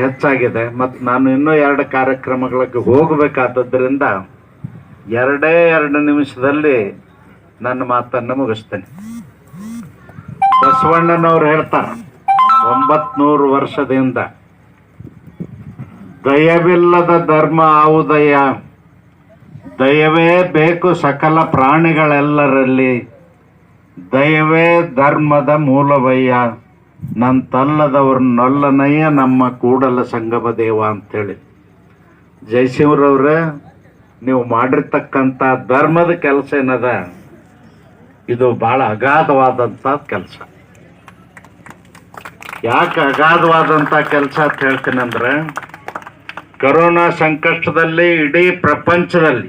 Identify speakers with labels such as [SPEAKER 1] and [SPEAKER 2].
[SPEAKER 1] ಹೆಚ್ಚಾಗಿದೆ ಮತ್ತು ನಾನು ಇನ್ನೂ 2 ಕಾರ್ಯಕ್ರಮಗಳಿಗೆ ಹೋಗಬೇಕಾದದ್ರಿಂದ 2 ನಿಮಿಷದಲ್ಲಿ ನನ್ನ ಮಾತನ್ನು ಮುಗಿಸ್ತೇನೆ. ಬಸವಣ್ಣನವ್ರು ಹೇಳ್ತಾರೆ 900 ವರ್ಷದಿಂದ ದಯವಿಲ್ಲದ ಧರ್ಮ ಆವುದಯ್ಯ, ದಯವೇ ಬೇಕು ಸಕಲ ಪ್ರಾಣಿಗಳೆಲ್ಲರಲ್ಲಿ, ದಯವೇ ಧರ್ಮದ ಮೂಲವಯ್ಯ, ನಂತಲ್ಲದವ್ರನ್ನೊಲ್ಲನಯ್ಯ ನಮ್ಮ ಕೂಡಲ ಸಂಗಮ ದೇವ ಅಂಥೇಳಿ. ಜಯಸಿಂಹರವ್ರೆ, ನೀವು ಮಾಡಿರ್ತಕ್ಕಂಥ ಧರ್ಮದ ಕೆಲಸ ಏನದ, ಇದು ಭಾಳ ಅಗಾಧವಾದಂಥ ಕೆಲಸ. ಯಾಕೆ ಅಗಾಧವಾದಂಥ ಕೆಲಸ ಅಂತ ಹೇಳ್ತೀನಂದ್ರೆ, ಕರೋನಾ ಸಂಕಷ್ಟದಲ್ಲಿ ಇಡೀ ಪ್ರಪಂಚದಲ್ಲಿ